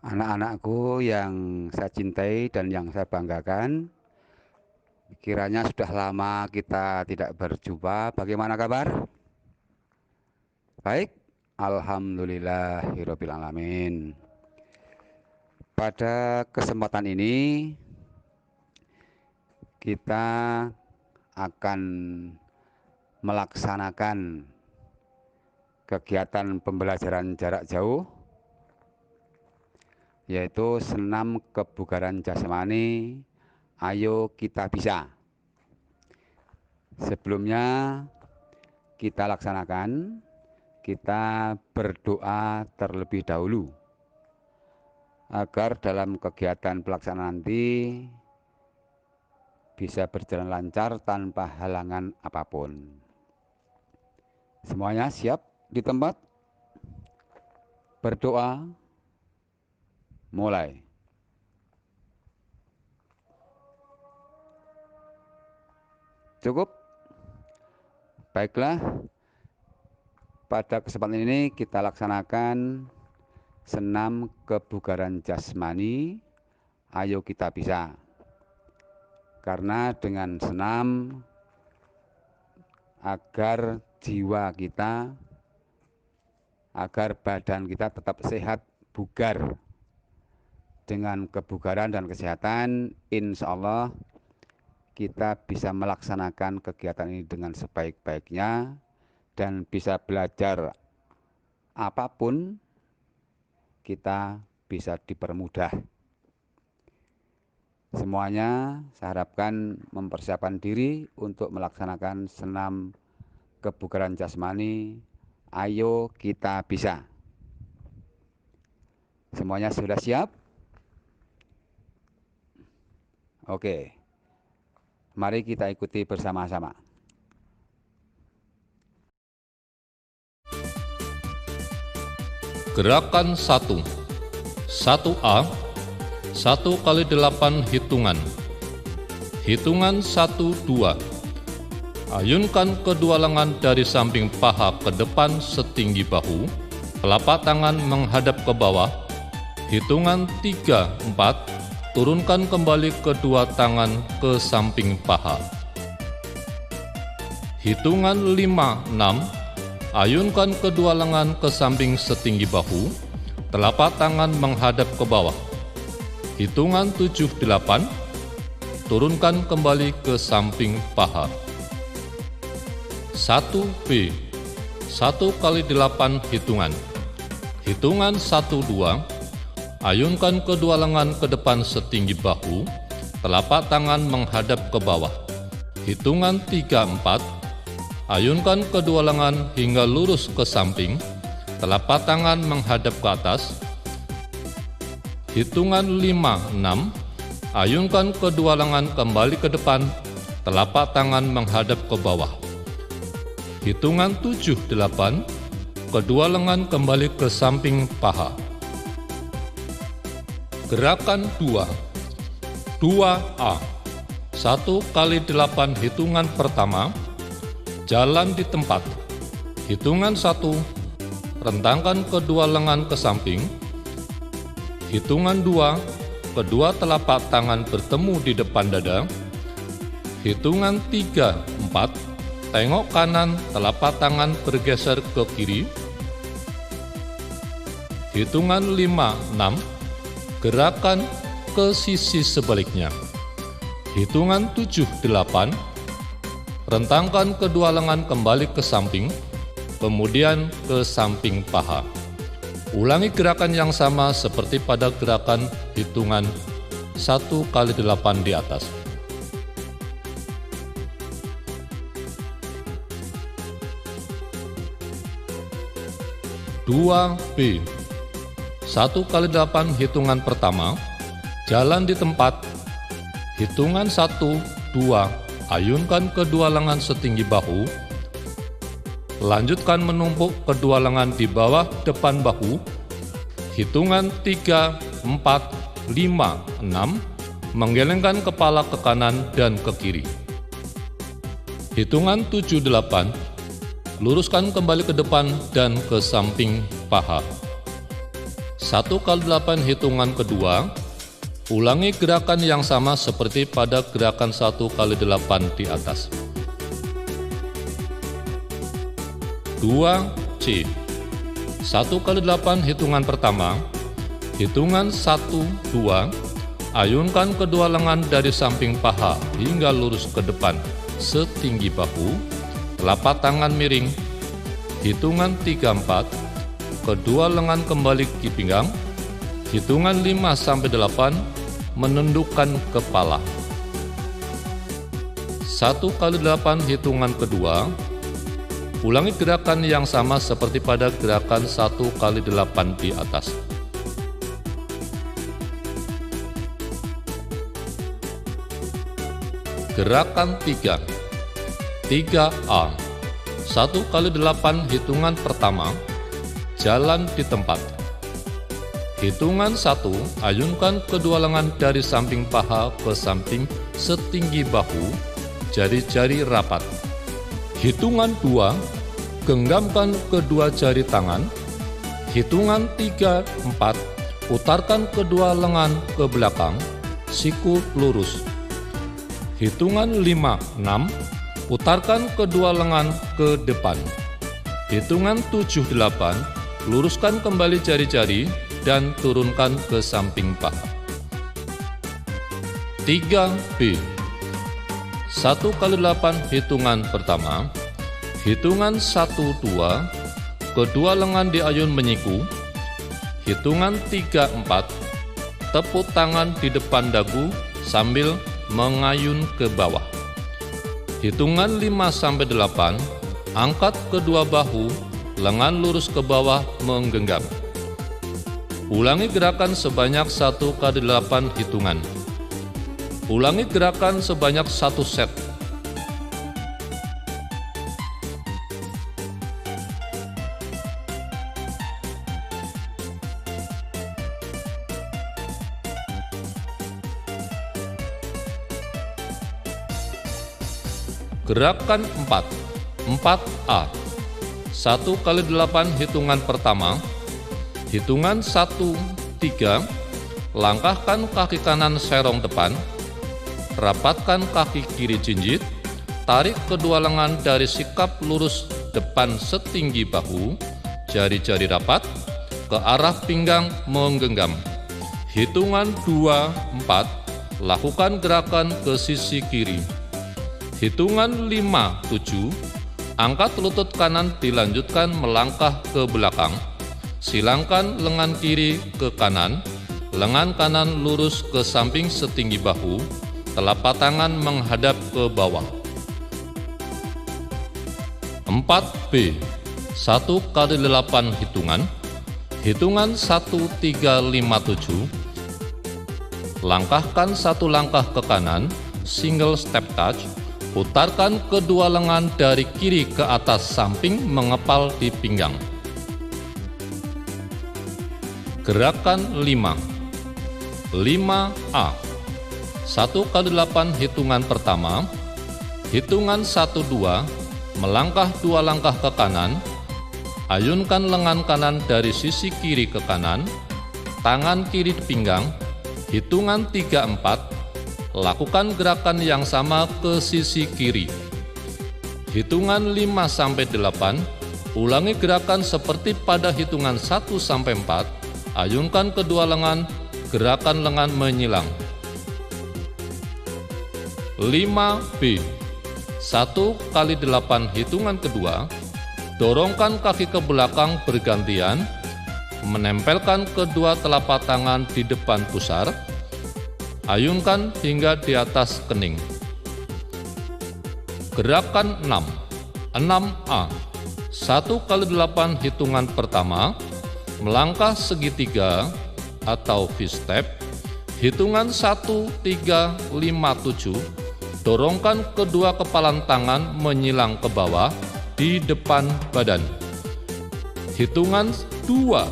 Anak-anakku yang saya cintai dan yang saya banggakan, kiranya sudah lama kita tidak berjumpa. Bagaimana kabar? Baik, alhamdulillahirabbil alamin. Pada kesempatan ini kita akan melaksanakan kegiatan pembelajaran jarak jauh, yaitu senam kebugaran jasmani. Ayo kita bisa. Sebelumnya kita laksanakan, kita berdoa terlebih dahulu agar dalam kegiatan pelaksanaan nanti bisa berjalan lancar tanpa halangan apapun. Semuanya siap di tempat? Berdoa, mulai. Cukup? Baiklah, pada kesempatan ini kita laksanakan senam kebugaran jasmani. Ayo kita bisa. Karena dengan senam agar jiwa kita, agar badan kita tetap sehat, bugar. Dengan kebugaran dan kesehatan, insya Allah kita bisa melaksanakan kegiatan ini dengan sebaik-baiknya dan bisa belajar apapun, kita bisa dipermudah. Semuanya saya harapkan mempersiapkan diri untuk melaksanakan senam kebugaran jasmani. Ayo kita bisa. Semuanya sudah siap? Oke. Mari kita ikuti bersama-sama. Gerakan 1. 1A 1 kali 8 hitungan. Hitungan 1, 2. Ayunkan kedua lengan dari samping paha ke depan setinggi bahu, telapak tangan menghadap ke bawah. Hitungan 3, 4. Turunkan kembali kedua tangan ke samping paha. Hitungan 5, 6. Ayunkan kedua lengan ke samping setinggi bahu, telapak tangan menghadap ke bawah. Hitungan 7, 8. Turunkan kembali ke samping paha. 1B 1 kali 8 hitungan. Hitungan 1, 2. Ayunkan kedua lengan ke depan setinggi bahu, telapak tangan menghadap ke bawah. Hitungan 3, 4. Ayunkan kedua lengan hingga lurus ke samping, telapak tangan menghadap ke atas. Hitungan 5, 6. Ayunkan kedua lengan kembali ke depan, telapak tangan menghadap ke bawah. Hitungan 7, 8. Kedua lengan kembali ke samping paha. Gerakan 2. 2A 1 kali 8 hitungan pertama. Jalan di tempat. Hitungan 1. Rentangkan kedua lengan ke samping. Hitungan 2. Kedua telapak tangan bertemu di depan dada. Hitungan 3, 4. Tengok kanan, telapak tangan bergeser ke kiri. Hitungan 5, 6. Gerakan ke sisi sebaliknya. Hitungan 7, 8. Rentangkan kedua lengan kembali ke samping, kemudian ke samping paha. Ulangi gerakan yang sama seperti pada gerakan hitungan 1 kali 8 di atas. Dua B 1 kali 8 hitungan pertama. Jalan di tempat. Hitungan 1, 2. Ayunkan kedua lengan setinggi bahu. Lanjutkan menumpuk kedua lengan di bawah depan bahu. Hitungan 3, 4, 5, 6. Menggelengkan kepala ke kanan dan ke kiri. Hitungan 7, 8. Luruskan kembali ke depan dan ke samping paha. 1 kali 8 hitungan kedua, ulangi gerakan yang sama seperti pada gerakan 1 kali 8 di atas. 2C. 1 kali 8 hitungan pertama, hitungan 1, 2, ayunkan kedua lengan dari samping paha hingga lurus ke depan setinggi bahu, telapak tangan miring. Hitungan 3, 4, kedua lengan kembali ke pinggang. Hitungan 5 sampai 8, menundukkan kepala. 1 kali 8 hitungan kedua, ulangi gerakan yang sama seperti pada gerakan 1 kali 8 di atas. Gerakan 3. 3A. 1 kali 8 hitungan pertama, jalan di tempat. Hitungan 1, ayunkan kedua lengan dari samping paha ke samping setinggi bahu, jari-jari rapat. Hitungan 2, genggamkan kedua jari tangan. Hitungan 3, 4, putarkan kedua lengan ke belakang, siku lurus. Hitungan 5, 6, putarkan kedua lengan ke depan. Hitungan 7, 8, luruskan kembali jari-jari dan turunkan ke samping paha. 3B. 1 kali 8 hitungan pertama, hitungan 1, 2, kedua lengan diayun menyiku. Hitungan 3, 4, tepuk tangan di depan dagu sambil mengayun ke bawah. Hitungan 5 sampai 8, angkat kedua bahu, lengan lurus ke bawah menggenggam. Ulangi gerakan sebanyak 1 kali 8 hitungan. Ulangi gerakan sebanyak 1 set. Gerakan 4. 4A. 1 kali 8 hitungan pertama, hitungan 1, 3, langkahkan kaki kanan serong depan, rapatkan kaki kiri jinjit, tarik kedua lengan dari sikap lurus depan setinggi bahu, jari-jari rapat, ke arah pinggang menggenggam. Hitungan 2, 4, lakukan gerakan ke sisi kiri. Hitungan 5, 7, angkat lutut kanan dilanjutkan melangkah ke belakang. Silangkan lengan kiri ke kanan, lengan kanan lurus ke samping setinggi bahu, telapak tangan menghadap ke bawah. 4B. 1 kali 8 hitungan, hitungan 1, 3, 5, 7, langkahkan 1 langkah ke kanan, single step touch. Putarkan kedua lengan dari kiri ke atas samping mengepal di pinggang. Gerakan 5. 5A. 1 kali 8 hitungan pertama, hitungan 1, 2, melangkah 2 langkah ke kanan, ayunkan lengan kanan dari sisi kiri ke kanan, tangan kiri di pinggang. Hitungan 3, 4, lakukan gerakan yang sama ke sisi kiri. Hitungan 5 sampai 8, ulangi gerakan seperti pada hitungan 1 sampai 4, ayunkan kedua lengan, gerakan lengan menyilang. 5B. 1 kali 8 hitungan kedua, dorongkan kaki ke belakang bergantian, menempelkan kedua telapak tangan di depan pusar, ayunkan hingga di atas kening. Gerakan 6. 6A. 1 kali 8 hitungan pertama, melangkah segitiga atau V-step. Hitungan 1, 3, 5, 7, dorongkan kedua kepalan tangan menyilang ke bawah di depan badan. Hitungan 2,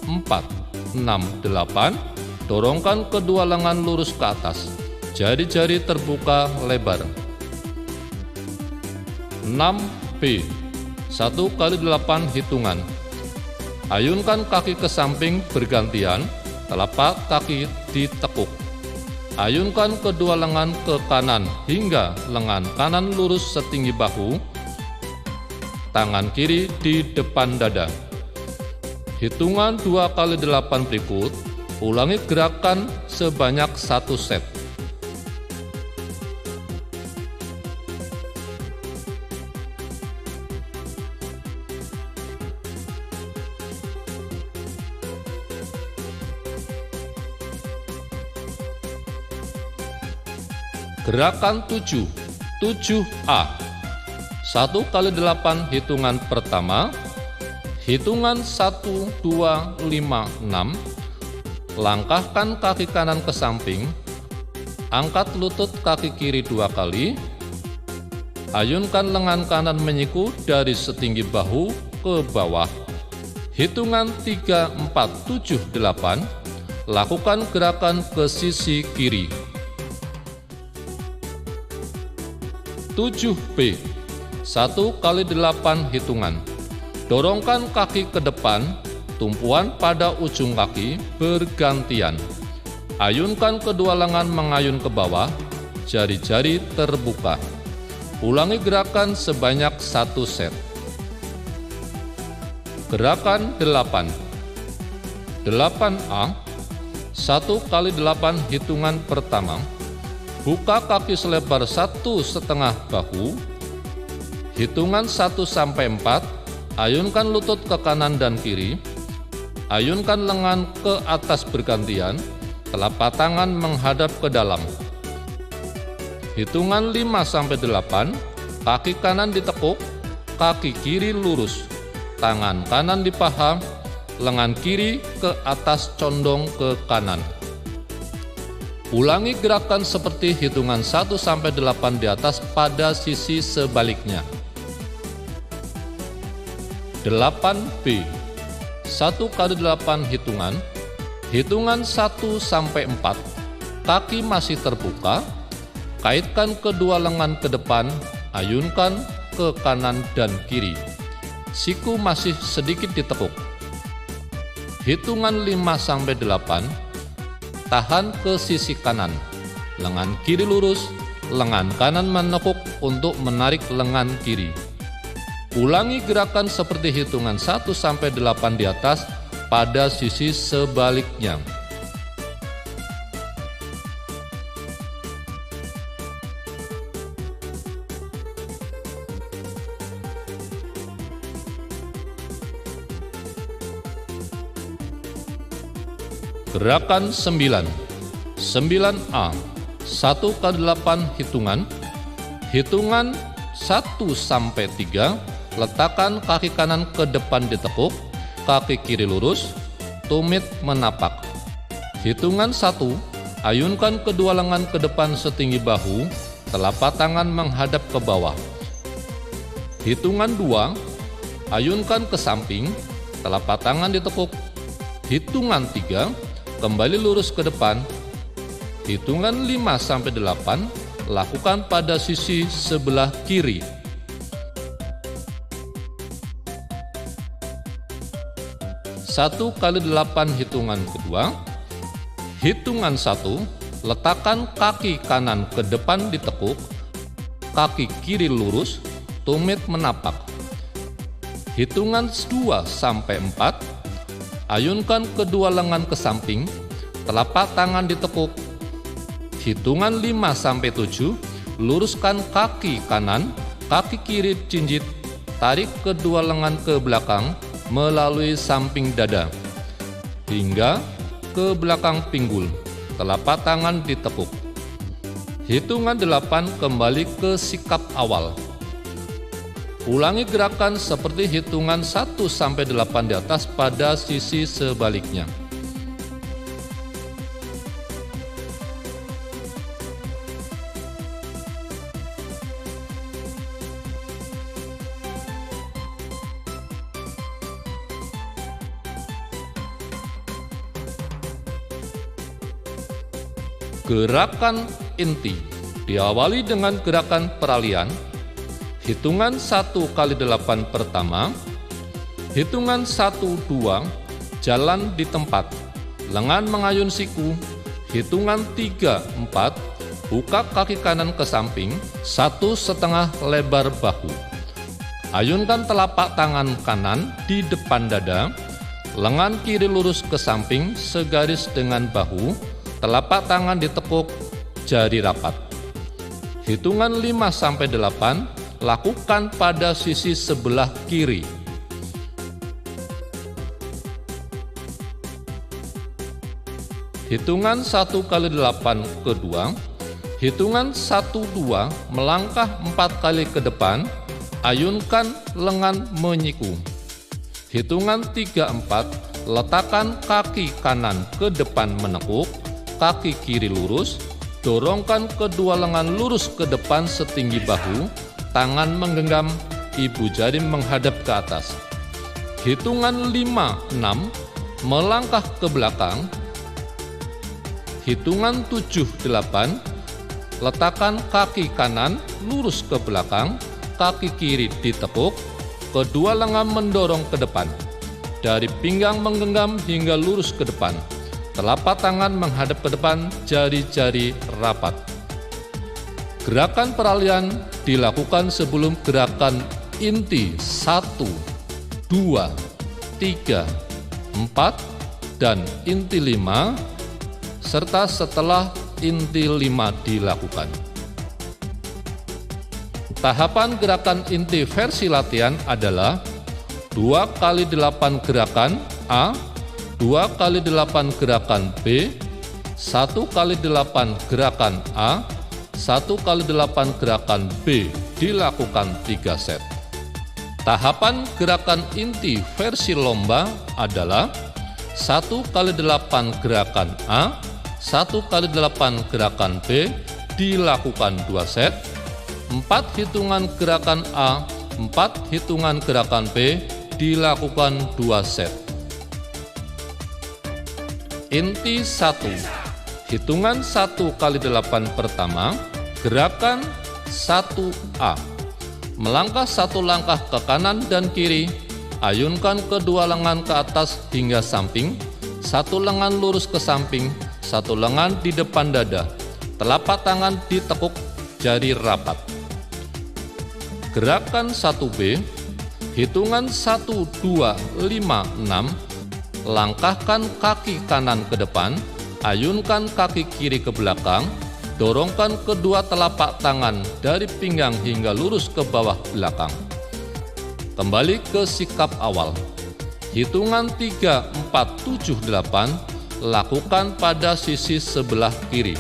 4, 6, 8, dorongkan kedua lengan lurus ke atas, jari-jari terbuka lebar. 6B. 1 kali 8 hitungan, Ayunkan kaki ke samping bergantian, telapak kaki ditekuk. Ayunkan kedua lengan ke kanan hingga lengan kanan lurus setinggi bahu, tangan kiri di depan dada. Hitungan 2 kali 8 berikut, ulangi gerakan sebanyak 1 set. Gerakan 7, 7A. 1 kali 8 hitungan pertama, hitungan 1, 2, 5, 6. Langkahkan kaki kanan ke samping, angkat lutut kaki kiri 2 kali, ayunkan lengan kanan menyiku dari setinggi bahu ke bawah. Hitungan 3, 4, 7, 8. Lakukan gerakan ke sisi kiri. 7B. 1 kali 8 hitungan. Dorongkan kaki ke depan, tumpuan pada ujung kaki bergantian. Ayunkan kedua lengan mengayun ke bawah, jari-jari terbuka. Ulangi gerakan sebanyak 1 set. Gerakan 8. 8A. 1 kali 8 hitungan pertama. Buka kaki selebar 1,5 bahu. Hitungan 1 sampai 4. Ayunkan lutut ke kanan dan kiri. Ayunkan lengan ke atas bergantian. Telapak tangan menghadap ke dalam. Hitungan 5 sampai 8. Kaki kanan ditekuk, kaki kiri lurus. Tangan kanan di paha, lengan kiri ke atas condong ke kanan. Ulangi gerakan seperti hitungan 1 sampai 8 di atas pada sisi sebaliknya. 8B. 1 kali 8 hitungan. Hitungan 1 sampai 4. Kaki masih terbuka. Kaitkan kedua lengan ke depan, ayunkan ke kanan dan kiri. Siku masih sedikit ditekuk. Hitungan 5 sampai 8. Tahan ke sisi kanan, lengan kiri lurus, lengan kanan menekuk untuk menarik lengan kiri. Ulangi gerakan seperti hitungan 1 sampai 8 di atas pada sisi sebaliknya. Gerakan 9. 9A. 1 kali 8 hitungan. Hitungan 1 sampai 3. Letakkan kaki kanan ke depan ditekuk, kaki kiri lurus, tumit menapak. Hitungan 1. Ayunkan kedua lengan ke depan setinggi bahu, telapak tangan menghadap ke bawah. Hitungan 2. Ayunkan ke samping, telapak tangan ditekuk. Hitungan 3. Kembali lurus ke depan. Hitungan 5 sampai 8 lakukan pada sisi sebelah kiri. Satu kali 8 hitungan kedua. Hitungan 1, letakkan kaki kanan ke depan ditekuk, kaki kiri lurus, tumit menapak. Hitungan 2 sampai 4. Ayunkan kedua lengan ke samping, telapak tangan ditekuk. Hitungan 5 sampai 7, luruskan kaki kanan, kaki kiri jinjit, tarik kedua lengan ke belakang melalui samping dada hingga ke belakang pinggul, telapak tangan ditekuk. Hitungan 8 kembali ke sikap awal. Ulangi gerakan seperti hitungan 1 sampai 8 di atas pada sisi sebaliknya. Gerakan inti diawali dengan gerakan peralihan. Hitungan 1 kali 8 pertama, Hitungan 1, 2, jalan di tempat, lengan mengayun siku. Hitungan 3, 4, buka kaki kanan ke samping, 1,5 lebar bahu. Ayunkan telapak tangan kanan di depan dada, lengan kiri lurus ke samping segaris dengan bahu, telapak tangan ditekuk, jari rapat. Hitungan 5-8, lakukan pada sisi sebelah kiri. Hitungan 1 kali 8 kedua. Hitungan 1, 2, melangkah 4 kali ke depan, ayunkan lengan menyiku. Hitungan 3, 4, letakkan kaki kanan ke depan menekuk, kaki kiri lurus, dorongkan kedua lengan lurus ke depan setinggi bahu, tangan menggenggam, ibu jari menghadap ke atas. Hitungan 5, 6, melangkah ke belakang. Hitungan 7, 8, letakkan kaki kanan lurus ke belakang, kaki kiri ditekuk, kedua lengan mendorong ke depan. Dari pinggang menggenggam hingga lurus ke depan. Telapak tangan menghadap ke depan, jari-jari rapat. Gerakan peralihan dilakukan sebelum gerakan inti 1, 2, 3, 4, dan inti 5, serta setelah inti 5 dilakukan. Tahapan gerakan inti versi latihan adalah 2 kali 8 gerakan A, 2 kali 8 gerakan B, 1 kali 8 gerakan A, 1 kali 8 gerakan B, dilakukan 3 set. Tahapan gerakan inti versi lomba adalah 1 kali 8 gerakan A, 1 kali 8 gerakan B, dilakukan 2 set. 4 hitungan gerakan A, 4 hitungan gerakan B, dilakukan 2 set. Inti 1. Hitungan 1 kali 8 pertama, gerakan 1A. Melangkah 1 langkah ke kanan dan kiri, ayunkan kedua lengan ke atas hingga samping, 1 lengan lurus ke samping, 1 lengan di depan dada, telapak tangan ditekuk, jari rapat. Gerakan 1B, hitungan 1, 2, 5, 6, langkahkan kaki kanan ke depan, ayunkan kaki kiri ke belakang, dorongkan kedua telapak tangan dari pinggang hingga lurus ke bawah belakang. Kembali ke sikap awal. Hitungan 3, 4, 7, 8, lakukan pada sisi sebelah kiri.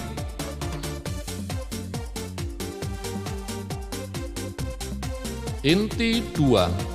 Inti 2.